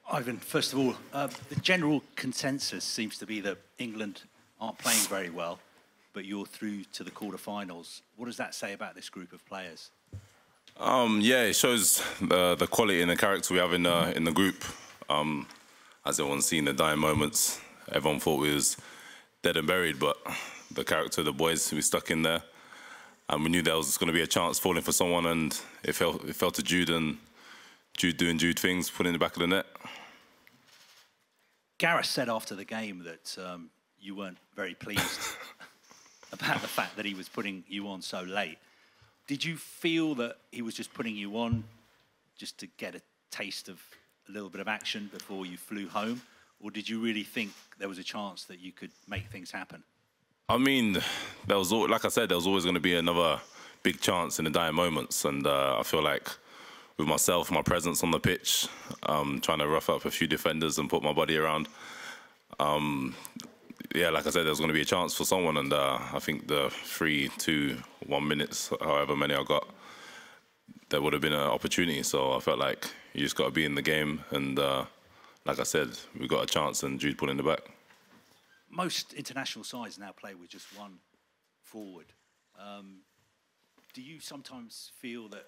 Ivan, first of all, the general consensus seems to be that England aren't playing very well, but you're through to the quarterfinals. What does that say about this group of players? Yeah, it shows the quality and the character we have in the group. As everyone's seen, the dying moments, everyone thought we was dead and buried, but the character of the boys, we stuck in there. And we knew there was going to be a chance falling for someone, and it fell to Jude, and Jude doing Jude things, putting in the back of the net. Gareth said after the game that you weren't very pleased about the fact that he was putting you on so late. Did you feel that he was just putting you on just to get a taste of a little bit of action before you flew home? Or did you really think there was a chance that you could make things happen? I mean, there was, like I said, there was always going to be another big chance in the dying moments. And I feel like with myself, my presence on the pitch, trying to rough up a few defenders and put my body around, yeah, like I said, there was going to be a chance for someone. And I think the 3, 2, 1 minutes, however many I got, there would have been an opportunity. So I felt like you just got to be in the game. And like I said, we got a chance and Jude put in the back. Most international sides now play with just one forward. Do you sometimes feel that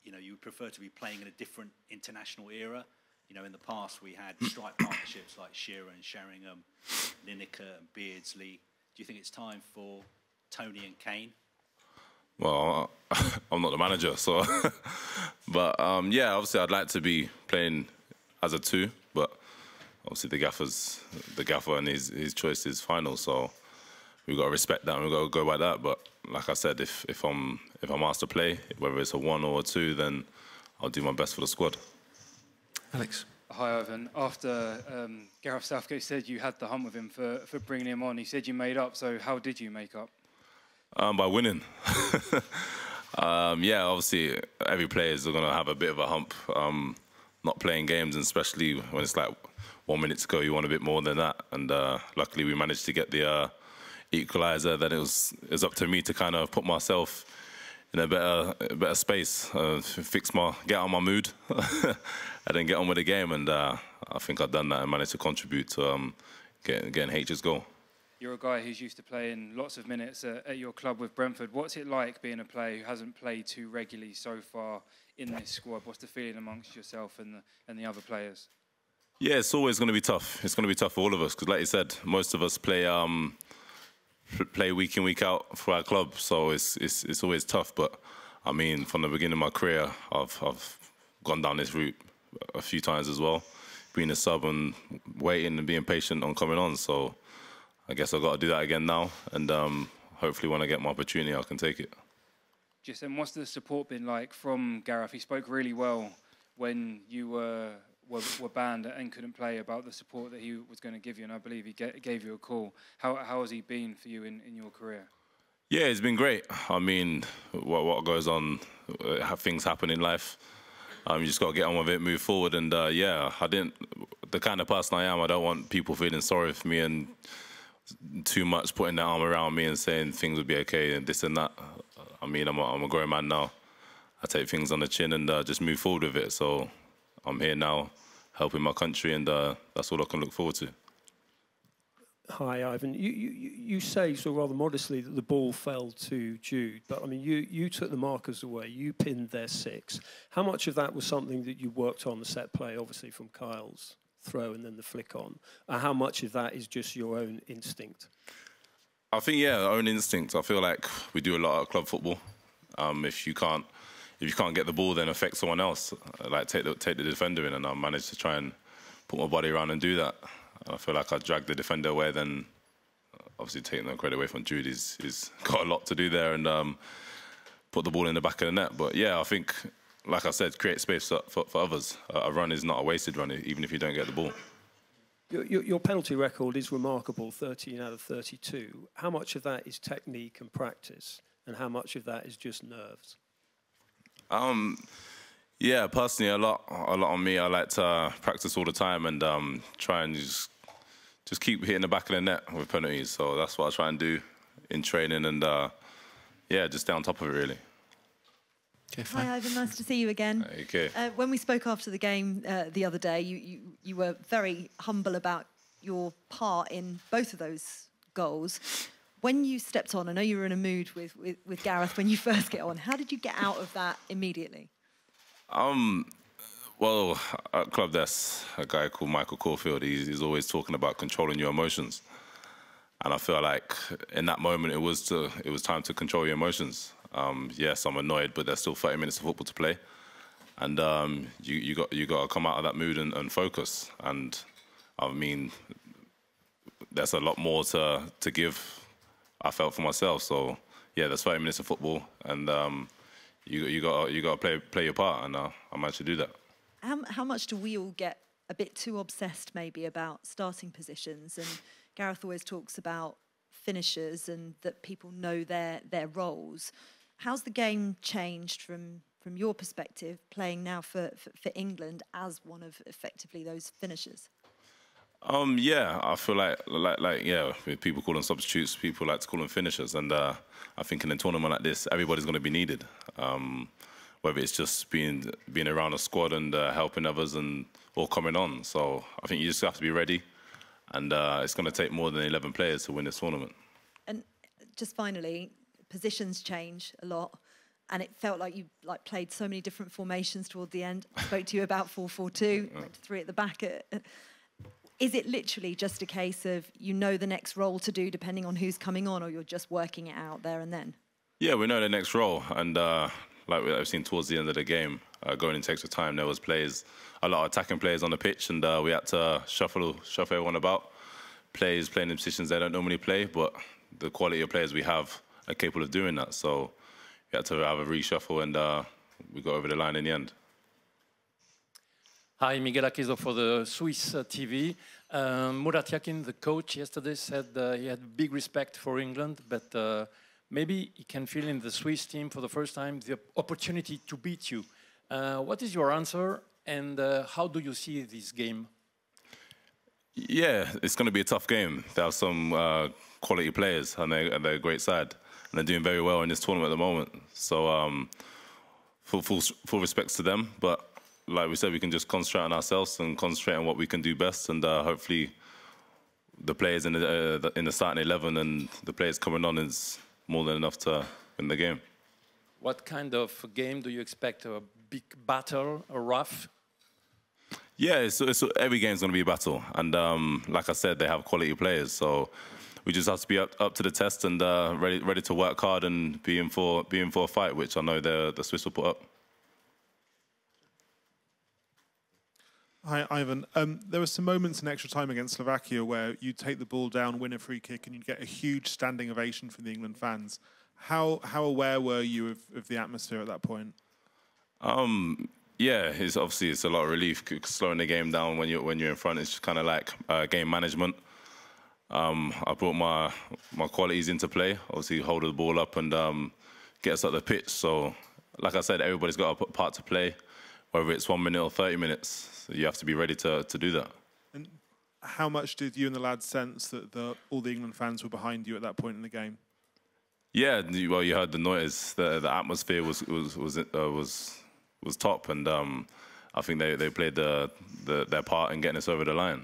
you would prefer to be playing in a different international era? In the past we had strike partnerships like Shearer and Sheringham, Lineker and Beardsley. Do you think it's time for Tony and Kane? Well, I'm not the manager, so... but, yeah, obviously I'd like to be playing as a 2, but obviously the gaffer and his choice is final, so we've got to respect that and we've got to go by that. But like I said, if I'm asked to play, whether it's a 1 or a 2, then I'll do my best for the squad. Alex. Hi, Ivan. After Gareth Southgate said you had the hump with him for bringing him on, he said you made up, so how did you make up? By winning. Yeah, obviously every player is going to have a bit of a hump. Not playing games, and especially when it's like 1 minute to go, you want a bit more than that. And luckily we managed to get the equaliser. Then it was up to me to kind of put myself in a better space, get out of my mood, and then get on with the game. And I think I've done that and managed to contribute to getting H's goal. You're a guy who's used to playing lots of minutes at your club with Brentford. What's it like being a player who hasn't played too regularly so far in this squad? What's the feeling amongst yourself and the other players? Yeah, it's always going to be tough. It's going to be tough for all of us because, like you said, most of us play week in, week out for our club, so it's always tough. But I mean, from the beginning of my career, I've gone down this route a few times as well, being a sub and waiting and being patient on coming on. So I guess I've got to do that again now, and hopefully when I get my opportunity, I can take it. Just then, what's the support been like from Gareth? He spoke really well when you were banned and couldn't play about the support that he was going to give you, and I believe he gave you a call. How has he been for you in your career? Yeah, it's been great. I mean, what goes on, things happen in life. You just got to get on with it, move forward, and yeah, the kind of person I am, I don't want people feeling sorry for me and too much putting their arm around me and saying things will be okay and this and that. I mean, I'm a grown man now. I take things on the chin and just move forward with it. So I'm here now, helping my country, and that's all I can look forward to. Hi, Ivan. You say, so rather modestly, that the ball fell to Jude, but I mean, you took the markers away, you pinned their 6. How much of that was something that you worked on the set play, obviously from Kyle's throw and then the flick on? And how much of that is just your own instinct? I think, yeah, our own instinct. I feel like we do a lot of club football. If you can't get the ball, then affect someone else. Like take the defender in, and I managed to try and put my body around and do that. I feel like I dragged the defender away. Then, obviously, taking the credit away from Jude, he's got a lot to do there and put the ball in the back of the net. But yeah, I think, like I said, create space for others. A run is not a wasted run, even if you don't get the ball. Your penalty record is remarkable, 13 out of 32. How much of that is technique and practice, and how much of that is just nerves? Yeah, personally, a lot on me. I like to practice all the time and try and just keep hitting the back of the net with penalties. So that's what I try and do in training, and yeah, just stay on top of it, really. Okay, fine. Hi, Ivan. Nice to see you again. Okay. When we spoke after the game the other day, you you were very humble about your part in both of those goals. When you stepped on, I know you were in a mood with Gareth when you first get on. How did you get out of that immediately? Well, at Club there's a guy called Michael Caulfield. He's always talking about controlling your emotions. And I feel like in that moment, it was time to control your emotions. Yes, I'm annoyed, but there's still 30 minutes of football to play. And you got to come out of that mood and focus. And I mean, there's a lot more to give, I felt, for myself. So yeah, there's 30 minutes of football, and you got to play your part, and I managed to do that. How much do we all get a bit too obsessed maybe about starting positions? And Gareth always talks about finishers and that people know their roles. How's the game changed from your perspective, playing now for England as one of effectively those finishers? Yeah, I feel like yeah, people call them substitutes, people like to call them finishers, and I think in a tournament like this, everybody's going to be needed. Whether it's just being around a squad and helping others or coming on. So I think you just have to be ready, and it's going to take more than 11 players to win this tournament. And just finally, positions change a lot, and it felt like you played so many different formations toward the end. I spoke to you about 4-4-2, went to 3 at the back. Is it literally just a case of you know the next role to do depending on who's coming on, or you're just working it out there and then? Yeah, we know the next role, and like I've seen towards the end of the game, going into extra time, there was a lot of attacking players on the pitch, and we had to shuffle everyone about. Players playing in positions they don't normally play, but the quality of players we have are capable of doing that. So we had to have a reshuffle, and we got over the line in the end. Hi, Miguel Aqueso for the Swiss TV. Murat Yakin, the coach, yesterday said he had big respect for England, but maybe he can feel in the Swiss team for the first time the opportunity to beat you. What is your answer, and how do you see this game? Yeah, it's going to be a tough game. There are some quality players, and they're a great side, and they're doing very well in this tournament at the moment. So full respects to them, but like we said, we can just concentrate on ourselves and concentrate on what we can do best, and hopefully the players in the starting 11 and the players coming on is more than enough to win the game. What kind of game do you expect? A big battle, a rough? Yeah, every game's going to be a battle, and like I said, they have quality players, so we just have to be up to the test and ready to work hard and be in for a fight, which I know the Swiss will put up. Hi, Ivan. There were some moments in extra time against Slovakia where you'd take the ball down, win a free kick, and you'd get a huge standing ovation from the England fans. How aware were you of the atmosphere at that point? Yeah, it's a lot of relief. Slowing the game down when you're in front, it's just kind of like game management. I brought my qualities into play. Obviously, hold the ball up and get us up the pitch. So, like I said, everybody's got a part to play. Whether it's 1 minute or 30 minutes, you have to be ready to do that. And how much did you and the lads sense that all the England fans were behind you at that point in the game? Yeah, well, you heard the noise. The atmosphere was top, and I think they played their part in getting us over the line.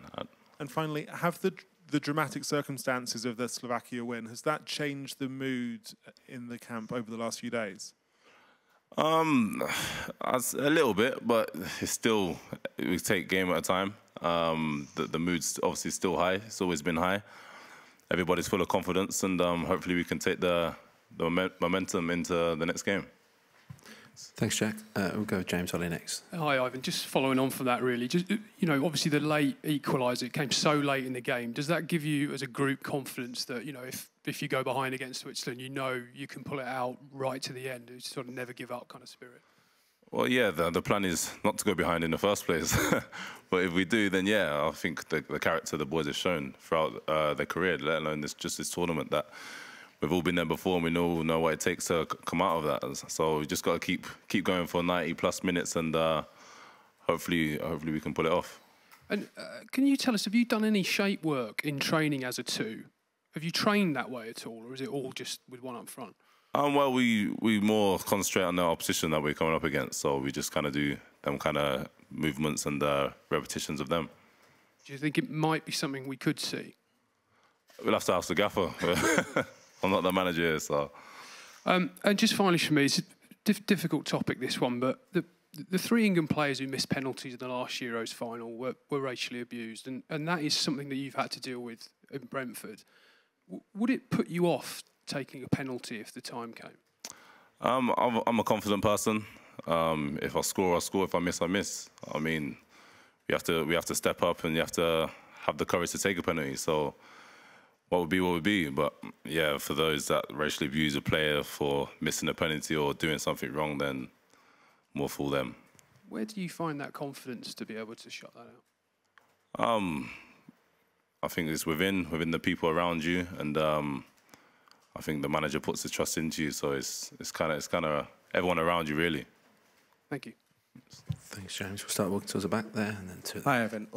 And finally, have the dramatic circumstances of the Slovakia win, has that changed the mood in the camp over the last few days? A little bit, but it's still, we take game at a time. The mood's obviously still high. It's always been high. Everybody's full of confidence, and hopefully we can take the momentum into the next game. Thanks, Jack. We'll go with James Holly next. Hi, Ivan. Just following on from that, really. Just, obviously the late equaliser, it came so late in the game. Does that give you, as a group, confidence that, if you go behind against Switzerland, you can pull it out right to the end? It's sort of never give up kind of spirit. Well, yeah, the plan is not to go behind in the first place. But if we do, then yeah, I think the character the boys have shown throughout their career, let alone this tournament, that we've all been there before and we know what it takes to come out of that. So we just got to keep going for 90+ minutes, and hopefully we can pull it off. And can you tell us, have you done any shape work in training as a two? Have you trained that way at all, or is it all just with one up front? Well, we more concentrate on the opposition that we're coming up against, so we just kind of do them kind of movements and repetitions of them. Do you think it might be something we could see? We'll have to ask the gaffer. I'm not the manager here, so. And just finally for me, it's a difficult topic, this one, but the 3 England players who missed penalties in the last Euros final were racially abused, and that is something that you've had to deal with in Brentford. Would it put you off taking a penalty if the time came? I'm a confident person. If I score, I score. If I miss, I miss. I mean, we have to step up, and you have to have the courage to take a penalty. So what would be. But yeah, for those that racially abuse a player for missing a penalty or doing something wrong, then more fool them. Where do you find that confidence to be able to shut that out? I think it's within the people around you, and I think the manager puts the trust into you. So it's kind of everyone around you, really. Thank you. Thanks, James. We'll start walking towards the back there, and then to. Hi, Evan.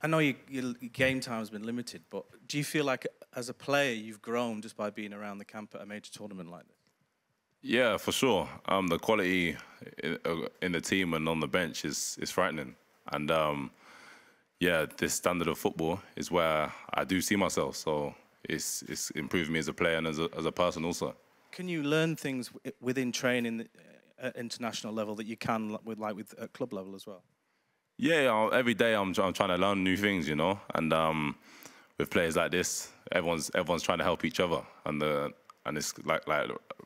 I know your game time has been limited, but do you feel like as a player you've grown just by being around the camp at a major tournament like this? Yeah, for sure. The quality in the team and on the bench is frightening. And yeah, this standard of football is where I do see myself. So it's improved me as a player and as a person also. Can you learn things within training at international level that you can with at club level as well? Yeah, every day I'm trying to learn new things, you know. And with players like this, everyone's trying to help each other. And it's like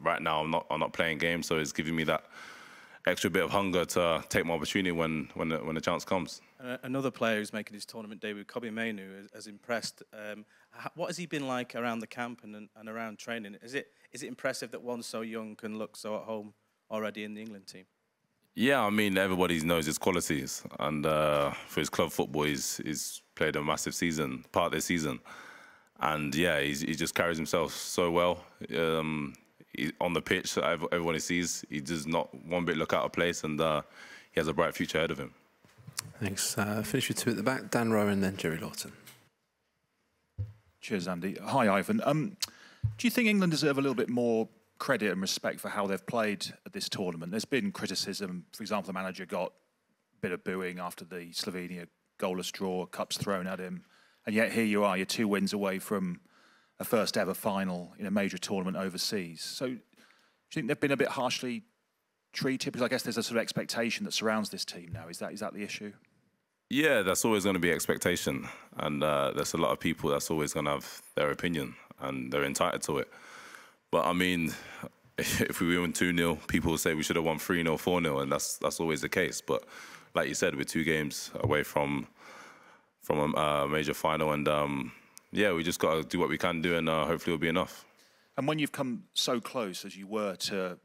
right now I'm not playing games, so it's giving me that extra bit of hunger to take my opportunity when the chance comes. Another player who's making his tournament debut, Kobbie Mainoo, has impressed. What has he been like around the camp and around training? Is it impressive that one so young can look so at home already in the England team? Yeah, I mean, everybody knows his qualities, and for his club football, he's played a massive part of this season. And yeah, he just carries himself so well. On the pitch, everyone he sees, he does not one bit look out of place, and he has a bright future ahead of him. Thanks. Finish with 2 at the back. Dan Rowe and then Jerry Lawton. Cheers, Andy. Hi, Ivan. Do you think England deserve a little bit more credit and respect for how they've played at this tournament? There's been criticism. For example, the manager got a bit of booing after the Slovenia goalless draw, cups thrown at him. And yet here you are, you're 2 wins away from a first ever final in a major tournament overseas. So do you think they've been a bit harshly treated? Because I guess there's a sort of expectation that surrounds this team now. Is that the issue? Yeah, that's always going to be expectation. And there's a lot of people that's always going to have their opinion, and they're entitled to it. But I mean, if we win 2-0, people will say we should have won 3-0, 4-0, and that's always the case. But like you said, we're 2 games away from a major final, and yeah, we just got to do what we can do, and hopefully it'll be enough. And when you've come so close as you were to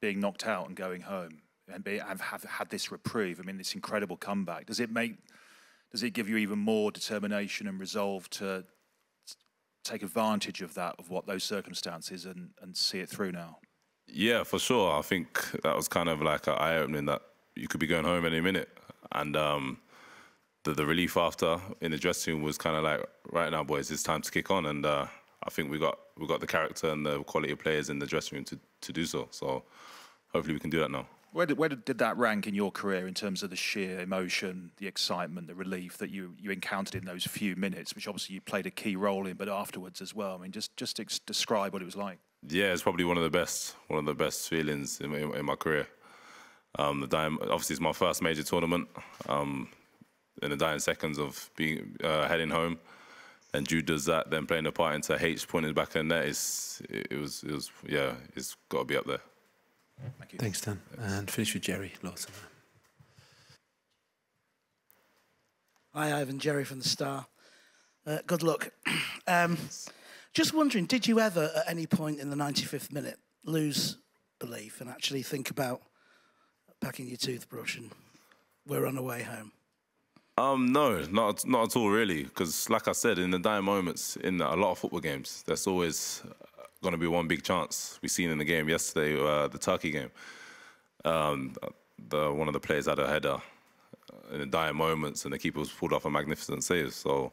being knocked out and going home, and have had this reprieve, I mean, this incredible comeback, does it give you even more determination and resolve to take advantage of what those circumstances and see it through now? Yeah, for sure. I think that was kind of like an eye-opening that you could be going home any minute, and the relief after in the dressing room was kind of like, right now, boys, it's time to kick on. And I think we got the character and the quality of players in the dressing room to do so. So hopefully we can do that now. Where did that rank in your career in terms of the sheer emotion, the excitement, the relief that you encountered in those few minutes, which obviously you played a key role in, but afterwards as well? I mean, just describe what it was like. Yeah, it's probably one of the best feelings in my career. Obviously, it's my first major tournament. In the dying seconds of being heading home, and Jude does that, then playing a part into H pointing back in there, it's got to be up there. Thank you. Thanks, Dan. And finish with Jerry Lawton. Hi, Ivan. Jerry from the Star. Good luck. Just wondering, did you ever, at any point in the 95th minute, lose belief and actually think about packing your toothbrush and we're on our way home? No, not at all, really. Because, like I said, in the dying moments, in a lot of football games, there's always going to be one big chance. We seen in the game yesterday, the Turkey game. One of the players had a header in the dying moments, and the keeper was pulled off a magnificent save. So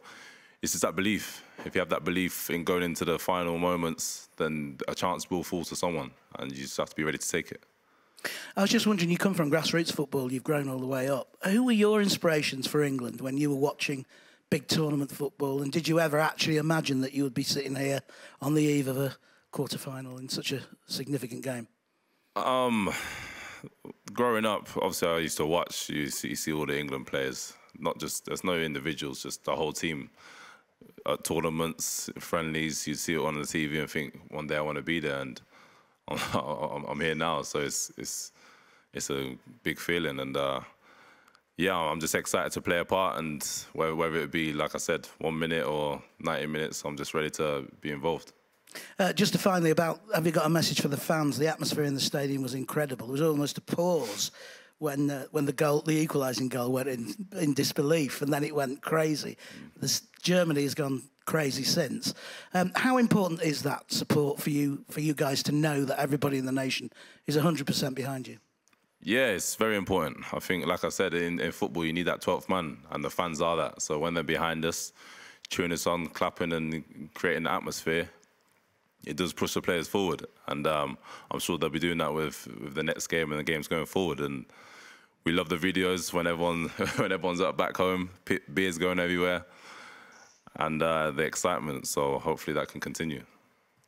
it's just that belief. If you have that belief in going into the final moments, then a chance will fall to someone, and you just have to be ready to take it. I was just wondering, you come from grassroots football, you've grown all the way up. Who were your inspirations for England when you were watching big tournament football? And did you ever actually imagine that you would be sitting here on the eve of a quarter-final in such a significant game? Growing up, obviously I used to watch. You see all the England players. Not just, there's no individuals, just the whole team. At tournaments, friendlies, you see it on the TV and think, one day I want to be there, and I'm here now. So it's a big feeling, and yeah, I'm just excited to play a part, and whether it be, like I said, 1 minute or 90 minutes, I'm just ready to be involved. Just to finally, have you got a message for the fans? The atmosphere in the stadium was incredible. There was almost a pause when the equalising goal went in disbelief, and then it went crazy. Germany has gone crazy since. How important is that support for you guys to know that everybody in the nation is 100% behind you? Yeah, it's very important. I think, like I said, in football you need that 12th man, and the fans are that. So when they're behind us, cheering us on, clapping and creating the atmosphere, it does push the players forward. And I'm sure they'll be doing that with the next game and the games going forward. And we love the videos when everyone's up back home, beers going everywhere, and the excitement. So hopefully that can continue.